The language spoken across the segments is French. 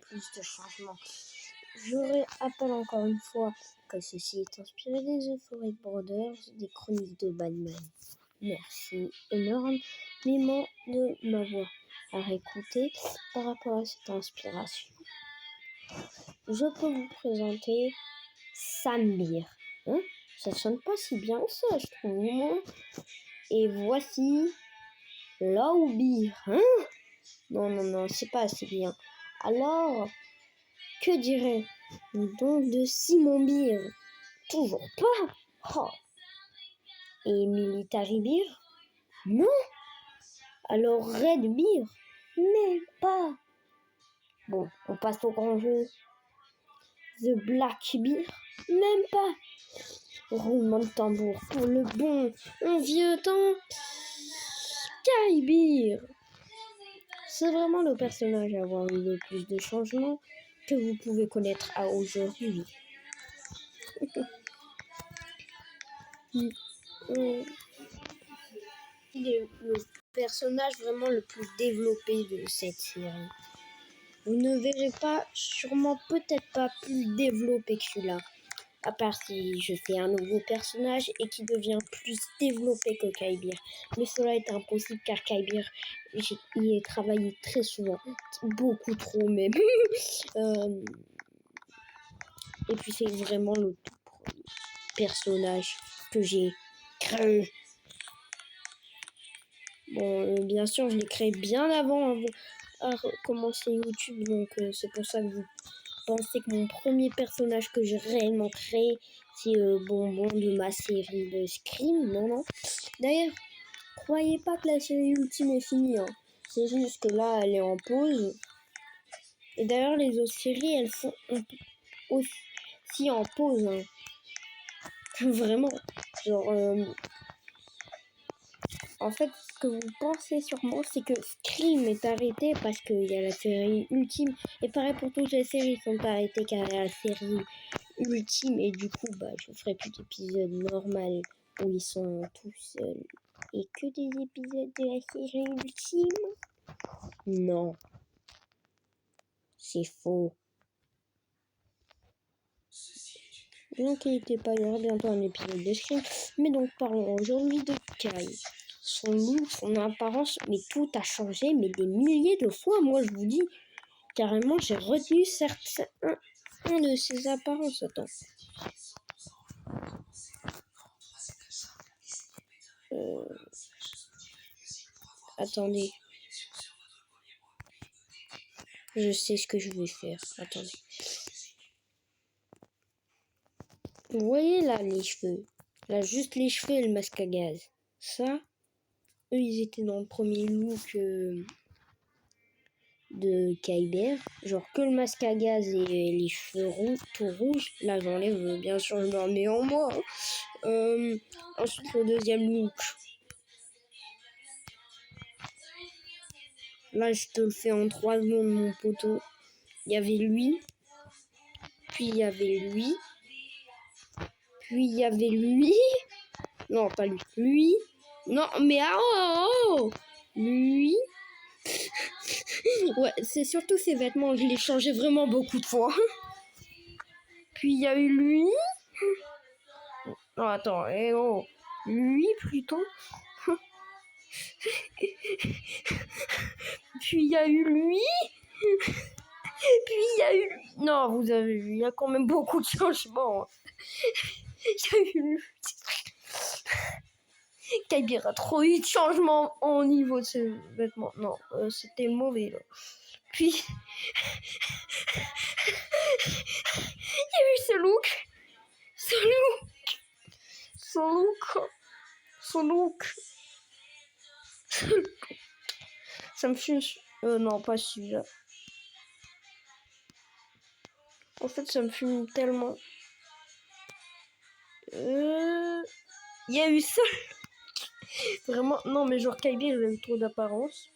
plus de changements. Je rappelle encore une fois que ceci est inspiré des Euphoric Brothers, des chroniques de Batman. Merci énormément de m'avoir écouté par rapport à cette inspiration. Je peux vous présenter Samir. Ça sonne pas si bien ça, je trouve. Moi. Et voici Laubir. Non, c'est pas assez bien. Alors, que dirais-vous donc de Simon Bir? Toujours pas. Et Military Bir? Non. Alors Red Bir? Même pas. Bon, on passe au grand jeu. The Black Bir? Même pas. Roulement de tambour pour le bon vieux temps. Sky Bir. C'est vraiment le personnage à avoir eu le plus de changements que vous pouvez connaître à aujourd'hui. Il est le personnage vraiment le plus développé de cette série. Vous ne verrez pas, sûrement peut-être pas plus développé que celui-là. À part si je fais un nouveau personnage et qui devient plus développé que Kaibir. Mais cela est impossible car Kaibir, j'y ai travaillé très souvent. Beaucoup trop même. Et puis c'est vraiment le tout premier personnage que j'ai créé. Bon, bien sûr, je l'ai créé bien avant à commencer YouTube. Donc c'est pour ça que vous pensez que mon premier personnage que j'ai réellement créé, c'est Bonbon de ma série de Scream. Non. D'ailleurs, croyez pas que la série Ultime est finie. C'est juste que là, elle est en pause. Et d'ailleurs, les autres séries, elles sont aussi en pause. Vraiment. Genre, en fait, ce que vous pensez sûrement, c'est que Scream est arrêté parce qu'il y a la série Ultime. Et pareil pour toutes les séries sont arrêtées car il y a la série Ultime. Et du coup, je ferai plus d'épisodes normaux où ils sont tout seuls. Et que des épisodes de la série Ultime. Non. C'est faux. Bien qu'il n'était pas, il y aura bientôt un épisode de Scream. Mais donc, parlons aujourd'hui de Kai. Son look, son apparence, mais tout a changé, mais des milliers de fois. Moi, je vous dis, carrément, j'ai retenu un de ses apparences. Attends. Attendez. Je sais ce que je vais faire. Attendez. Vous voyez là les cheveux? Là, juste les cheveux et le masque à gaz. Ça, eux, ils étaient dans le premier look de Kyber. Genre que le masque à gaz et les cheveux tout rouges. Là, j'enlève, bien sûr, je me remets en moi. Ensuite, le deuxième look. Là, je te le fais en 3 secondes, mon poteau. Il y avait lui. Puis il y avait lui. Puis il y avait lui. Non, pas lui. Lui. Non, mais lui. Ouais, c'est surtout ses vêtements. Je les changeais vraiment beaucoup de fois. Puis il y a eu lui. Non, attends. Lui, plutôt. Puis il y a eu lui. Puis il y a eu... Non, vous avez vu, il y a quand même beaucoup de changements. Il y a eu lui. Kaibir a trop eu de changements au niveau de ses vêtements. Non, c'était mauvais, là. Puis... il y a eu ce look. Ça me fume... non, pas celui-là. En fait, ça me fume tellement. Il y a eu ça. Vraiment, non, mais genre Kaibir, il a eu trop d'apparence.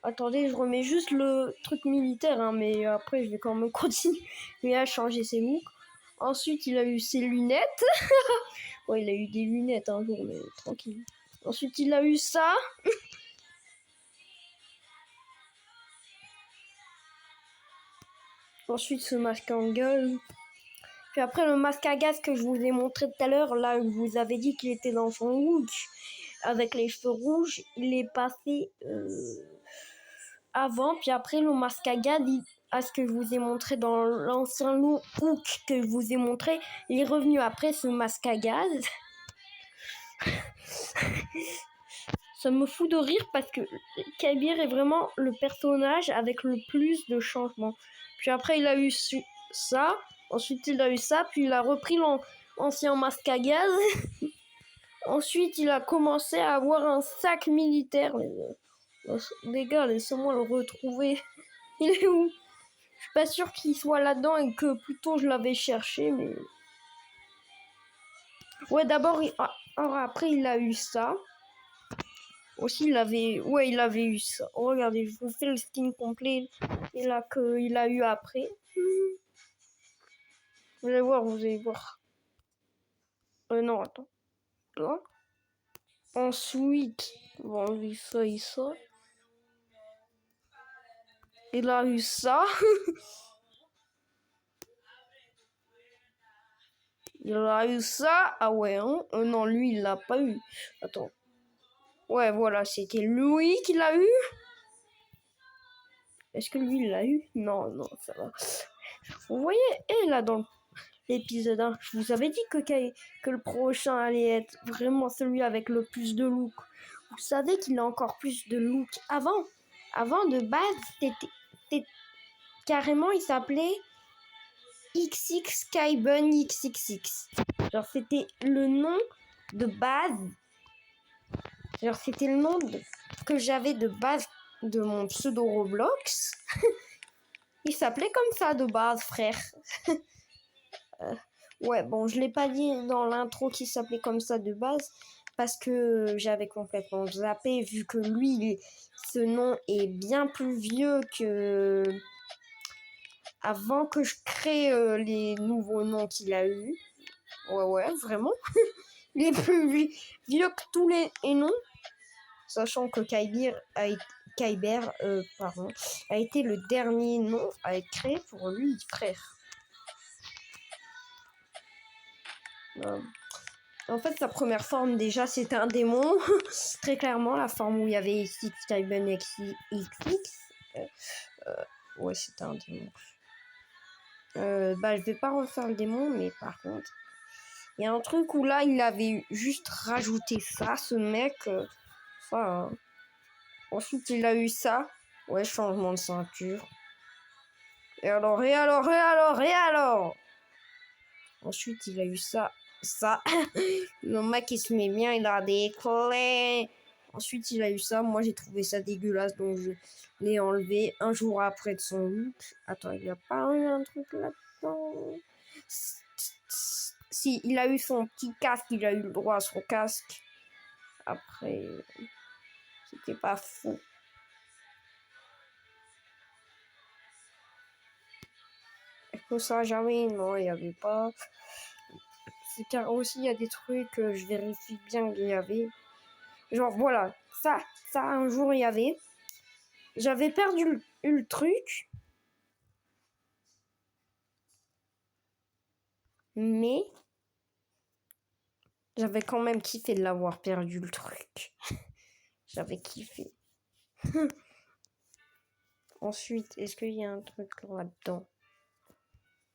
Attendez, je remets juste le truc militaire, mais après, je vais quand même continuer à changer ses looks. Ensuite, il a eu ses lunettes. Ouais, il a eu des lunettes un jour, mais tranquille. Ensuite, il a eu ça. Ensuite, ce masque en gueule. Puis après, le masque à gaz que je vous ai montré tout à l'heure, là, je vous avais dit qu'il était dans son look, avec les cheveux rouges, il est passé avant. Puis après, le masque à gaz, à ce que je vous ai montré dans l'ancien look que je vous ai montré, il est revenu après ce masque à gaz. Ça me fout de rire parce que Kabir est vraiment le personnage avec le plus de changements. Puis après, il a eu ça. Ensuite, il a eu ça. Puis il a repris l'ancien masque à gaz. Ensuite, il a commencé à avoir un sac militaire. Les gars, laissez-moi le retrouver. Il est où? Je suis pas sûr qu'il soit là-dedans et que plutôt je l'avais cherché, mais... Ouais, d'abord, alors après, il a eu ça. Aussi, il avait eu ça. Oh, regardez, je vous fais le skin complet. Et là, qu'il a eu après. Vous allez voir, vous allez voir. Non, attends. Là. Ensuite, on va enlever ça et ça. Il a eu ça. Il a eu ça. Ah ouais, hein? Non, lui, il l'a pas eu. Attends. Ouais, voilà, c'était lui qui l'a eu. Est-ce que lui, il l'a eu? Non, non, ça va. Vous voyez, et là, dans l'épisode 1, je vous avais dit que le prochain allait être vraiment celui avec le plus de look. Vous savez qu'il a encore plus de look. Avant de base, c'était carrément, il s'appelait XX Skybun XXX. Genre, c'était le nom de base. Genre, c'était le nom que j'avais de base de mon pseudo Roblox. Il s'appelait comme ça de base, frère. Ouais, bon, je l'ai pas dit dans l'intro qu'il s'appelait comme ça de base parce que j'avais complètement zappé vu que lui, ce nom est bien plus vieux que avant que je crée les nouveaux noms qu'il a eu. Ouais, vraiment. Il est plus vieux que tous les noms, sachant que Kyber a été le dernier nom à être créé pour lui, frère. En fait, sa première forme, déjà, c'était un démon. Très clairement, la forme où il y avait XX, Skybun, XX. Ouais, c'était un démon. Je vais pas refaire le démon, mais par contre, il y a un truc où là, il avait juste rajouté ça, ce mec. Ensuite, il a eu ça. Ouais, changement de ceinture. Et alors. Ensuite, il a eu ça. Le mec, il se met bien, il a des clés. Ensuite, il a eu ça. Moi, j'ai trouvé ça dégueulasse, donc je l'ai enlevé un jour après de son look. Attends, il n'y a pas eu un truc là-dedans? Si, il a eu son petit casque, il a eu le droit à son casque. Après, c'était pas fou. Est-ce que ça, jamais? Non, il n'y avait pas. C'est car aussi, il y a des trucs que je vérifie bien qu'il y avait. Genre, voilà, ça, un jour, il y avait. J'avais perdu le truc. Mais j'avais quand même kiffé de l'avoir perdu, le truc. J'avais kiffé. Ensuite, est-ce qu'il y a un truc là-dedans?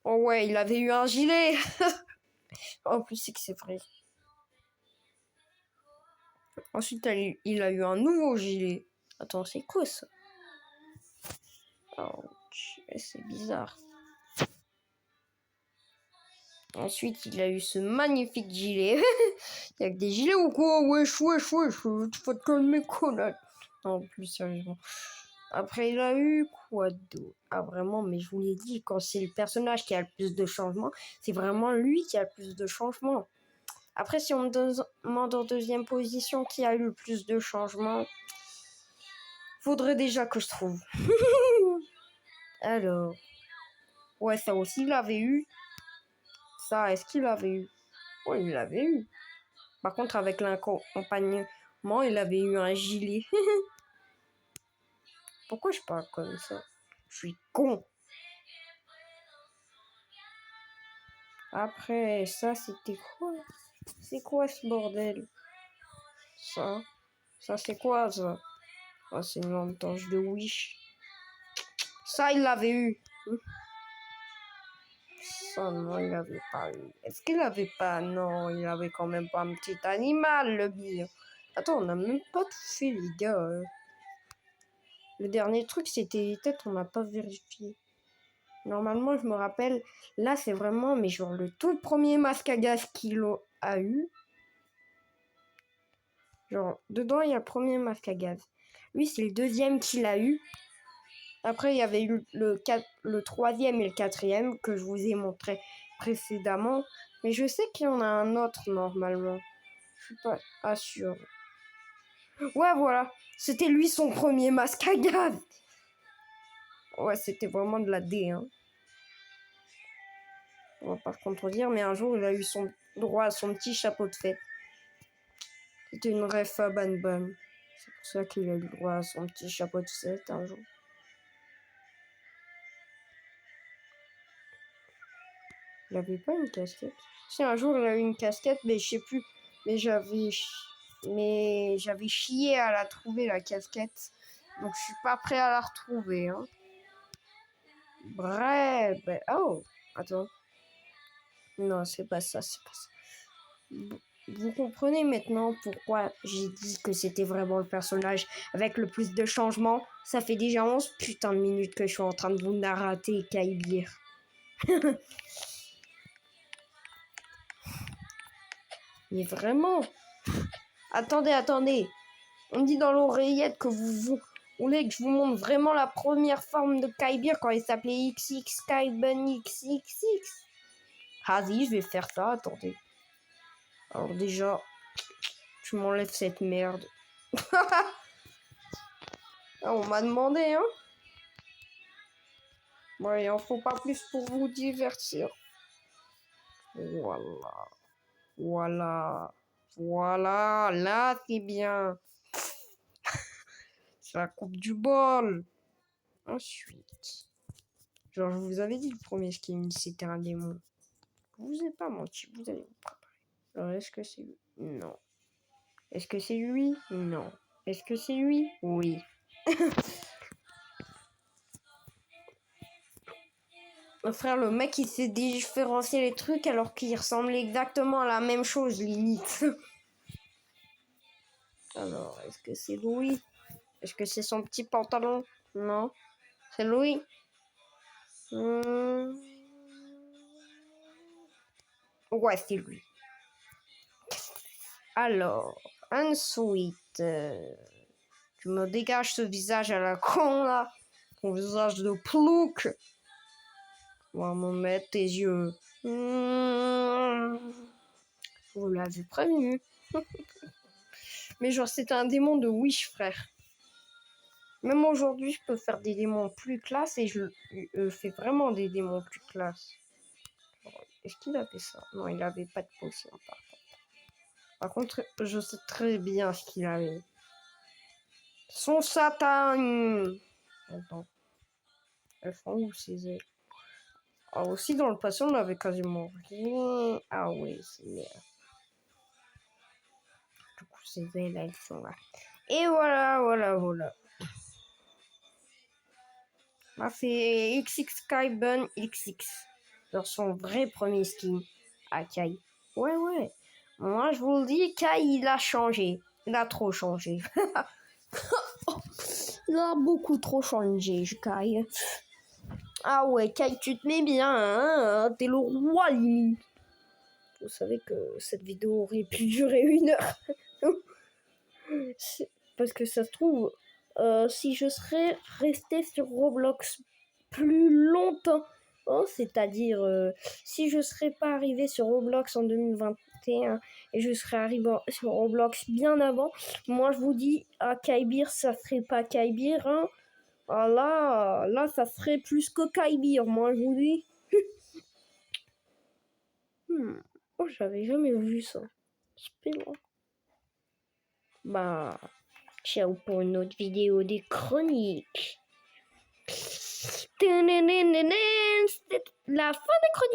Oh ouais, il avait eu un gilet. En plus, c'est que c'est vrai. Ensuite, il a eu un nouveau gilet. Attends, c'est quoi ça? Oh, c'est bizarre. Ensuite, il a eu ce magnifique gilet. Il y a que des gilets ou quoi? Wesh. Tu vas te calmer, connard. Non, plus sérieusement. Après, il a eu quoi d'autre? Ah, vraiment, mais je vous l'ai dit, quand c'est le personnage qui a le plus de changements, c'est vraiment lui qui a le plus de changements. Après, si on me demande en deuxième position qui a eu le plus de changements, faudrait déjà que je trouve. Alors. Ouais, ça aussi, il l'avait eu. Ça, est-ce qu'il l'avait eu? Ouais, il l'avait eu. Par contre, avec l'accompagnement, il avait eu un gilet. Pourquoi je parle comme ça? Je suis con. Après, ça, c'était quoi? C'est quoi ce bordel? Ça c'est quoi, ça? Ah, c'est une lampe torche de Wish. Ça, il l'avait eu. Ça, non, il l'avait pas eu. Est-ce qu'il avait pas? Non, il avait quand même pas un petit animal, le bill. Attends, on n'a même pas tout fait, les gars. Le dernier truc, c'était les têtes, on n'a pas vérifié. Normalement, je me rappelle, là, c'est vraiment, mais genre, le tout premier masque à gaz qu'il a eu. Genre, dedans, il y a le premier masque à gaz. Lui, c'est le deuxième qu'il a eu. Après, il y avait eu le troisième et le quatrième que je vous ai montré précédemment. Mais je sais qu'il y en a un autre, normalement. Je suis pas sûre. Ouais, voilà. C'était lui son premier masque à gaz. Ouais, c'était vraiment de la D, hein. On va pas le contredire, mais un jour, il a eu son droit à son petit chapeau de fête. C'était une ref à Ban Ban. C'est pour ça qu'il a eu le droit à son petit chapeau de fête un jour. Il avait pas une casquette. Si, un jour, il a eu une casquette, mais je sais plus. Mais j'avais chié à la trouver, la casquette. Donc, je suis pas prêt à la retrouver, hein. Bref, oh, attends. Non, c'est pas ça, c'est pas ça. Vous comprenez maintenant pourquoi j'ai dit que c'était vraiment le personnage avec le plus de changements. Ça fait déjà 11 putains de minutes que je suis en train de vous narrater Kaibir. Mais vraiment. Attendez. On me dit dans l'oreillette que vous voulez que je vous montre vraiment la première forme de Kaibir quand il s'appelait XX Kaiben XXX. Vas-y, je vais faire ça, attendez. Alors déjà, je m'enlève cette merde. Ah, on m'a demandé, hein. Ouais, il en faut pas plus pour vous divertir. Voilà, là c'est bien. C'est la coupe du bol. Ensuite, genre je vous avais dit le premier skin c'était un démon. Je vous ai pas menti, vous allez vous préparer. Alors est-ce que c'est lui? Non. Est-ce que c'est lui? Non. Est-ce que c'est lui? Oui. Mon frère, le mec il s'est différencié les trucs alors qu'il ressemble exactement à la même chose limite. Alors, est-ce que c'est Louis? Est-ce que c'est son petit pantalon? Non. C'est Louis? Ouais, c'est lui. Alors, ensuite, tu me dégages ce visage à la con là. Ton visage de plouc. On va me mettre tes yeux. Vous l'avez prévenu. Mais genre, c'est un démon de Wish, frère. Même aujourd'hui, je peux faire des démons plus classe et je fais vraiment des démons plus classe. Est-ce qu'il avait ça? Non, il avait pas de potion, par contre, je sais très bien ce qu'il avait. Son Satan! Attends. Elles font où ces ailes? Ah, aussi, dans le passé, on avait quasiment rien. Ah oui, c'est merde. Du coup, ces ailes, elles sont là. Et voilà. Là, c'est XX Kaiben XX. Dans son vrai premier skin à Kai. Ouais. Moi, je vous le dis, Kai, il a changé. Il a trop changé. Il a beaucoup trop changé, Kai. Ah ouais, Kai, tu te mets bien, hein. T'es le roi, limite. Vous savez que cette vidéo aurait pu durer 1 heure. Parce que ça se trouve, si je serais resté sur Roblox plus longtemps, c'est-à-dire si je serais pas arrivé sur Roblox en 2021 et je serais arrivé sur Roblox bien avant, moi je vous dis à Kaibir ça serait pas Kaibir, hein. Ah là ça serait plus que Kaibir, moi je vous dis. Oh, j'avais jamais vu ça. C'est long. Bah, ciao pour une autre vidéo des chroniques. C'est la fin des chroniques.